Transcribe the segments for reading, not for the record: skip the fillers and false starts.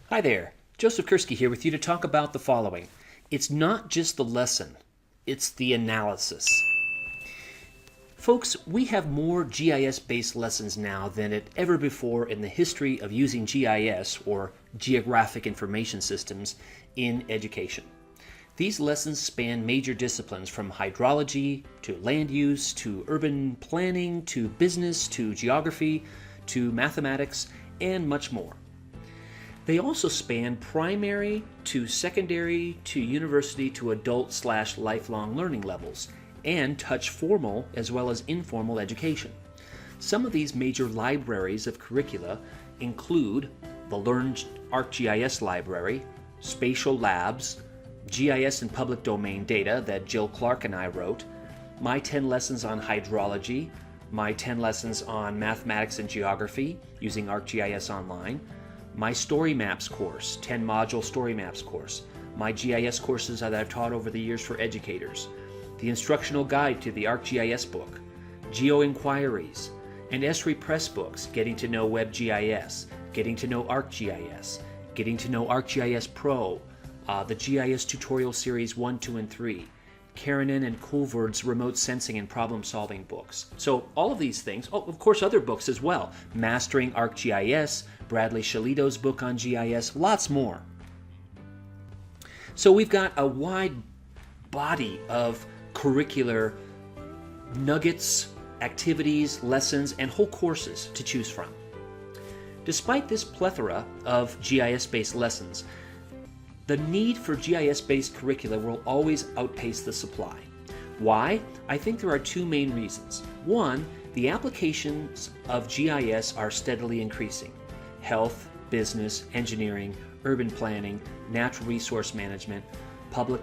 Hi there, Joseph Kursky here with you to talk about the following. It's not just the lesson, it's the analysis. Folks, we have more GIS-based lessons now than at ever before in the history of using GIS, or Geographic Information Systems, in education. These lessons span major disciplines from hydrology to land use to urban planning to business to geography to mathematics and much more. They also span primary to secondary to university to adult/lifelong learning levels and touch formal as well as informal education. Some of these major libraries of curricula include the Learn ArcGIS Library, Spatial Labs, GIS and Public Domain Data that Jill Clark and I wrote, My 10 Lessons on Hydrology, My 10 Lessons on Mathematics and Geography using ArcGIS Online, my Story Maps course, 10-module Story Maps course, my GIS courses that I've taught over the years for educators, the instructional guide to the ArcGIS book, Geo Inquiries, and Esri Press books, Getting to Know WebGIS, Getting to Know ArcGIS, Getting to Know ArcGIS Pro, the GIS tutorial series 1, 2, and 3, Karanen and Colvard's remote sensing and problem solving books. So all of these things, of course other books as well, Mastering ArcGIS, Bradley Shalito's book on GIS, lots more. So we've got a wide body of curricular nuggets, activities, lessons, and whole courses to choose from. Despite this plethora of GIS-based lessons, the need for GIS-based curricula will always outpace the supply. Why? I think there are two main reasons. One, the applications of GIS are steadily increasing. Health, business, engineering, urban planning, natural resource management, public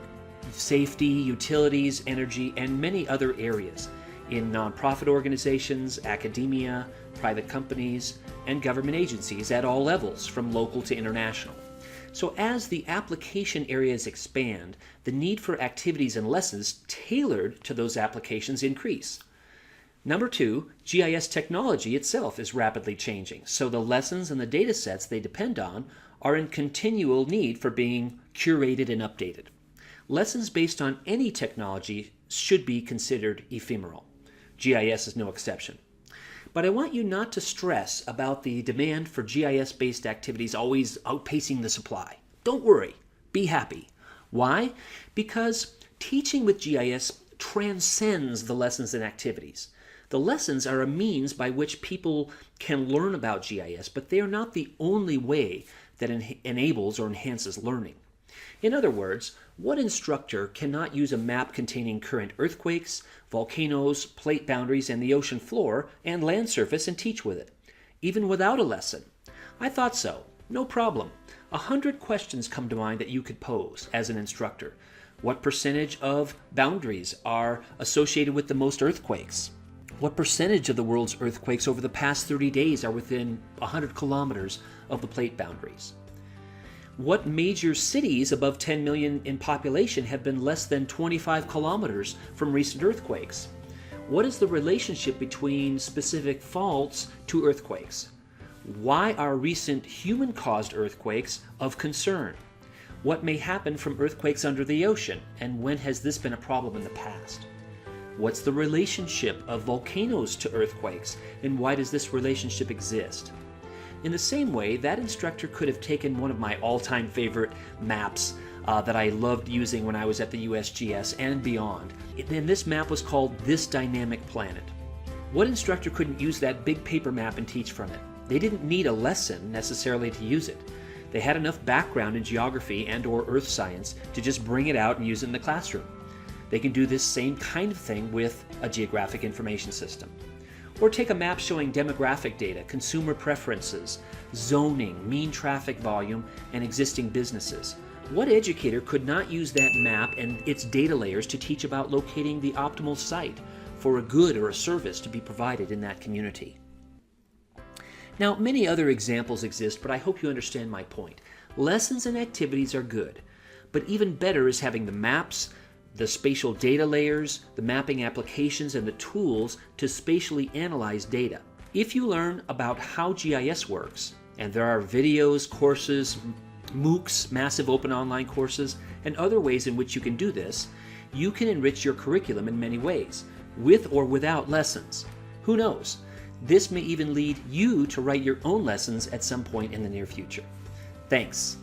safety, utilities, energy, and many other areas in nonprofit organizations, academia, private companies, and government agencies at all levels, from local to international. So as the application areas expand, the need for activities and lessons tailored to those applications increase. Number two, GIS technology itself is rapidly changing, so the lessons and the data sets they depend on are in continual need for being curated and updated. Lessons based on any technology should be considered ephemeral. GIS is no exception. But I want you not to stress about the demand for GIS-based activities always outpacing the supply. Don't worry. Be happy. Why? Because teaching with GIS transcends the lessons and activities. The lessons are a means by which people can learn about GIS, but they are not the only way that enables or enhances learning. In other words, what instructor cannot use a map containing current earthquakes, volcanoes, plate boundaries, and the ocean floor and land surface and teach with it, even without a lesson? I thought so. No problem. 100 questions come to mind that you could pose as an instructor. What percentage of boundaries are associated with the most earthquakes? What percentage of the world's earthquakes over the past 30 days are within 100 kilometers of the plate boundaries? What major cities above 10 million in population have been less than 25 kilometers from recent earthquakes? What is the relationship between specific faults to earthquakes? Why are recent human-caused earthquakes of concern? What may happen from earthquakes under the ocean, and when has this been a problem in the past? What's the relationship of volcanoes to earthquakes, and why does this relationship exist? In the same way, that instructor could have taken one of my all-time favorite maps that I loved using when I was at the USGS and beyond. And this map was called This Dynamic Planet. What instructor couldn't use that big paper map and teach from it? They didn't need a lesson necessarily to use it. They had enough background in geography and/or earth science to just bring it out and use it in the classroom. They can do this same kind of thing with a geographic information system. Or take a map showing demographic data, consumer preferences, zoning, mean traffic volume, and existing businesses. What educator could not use that map and its data layers to teach about locating the optimal site for a good or a service to be provided in that community? Now, many other examples exist, but I hope you understand my point. Lessons and activities are good, but even better is having the maps, the spatial data layers, the mapping applications, and the tools to spatially analyze data. If you learn about how GIS works, and there are videos, courses, MOOCs, massive open online courses, and other ways in which you can do this, you can enrich your curriculum in many ways, with or without lessons. Who knows? This may even lead you to write your own lessons at some point in the near future. Thanks.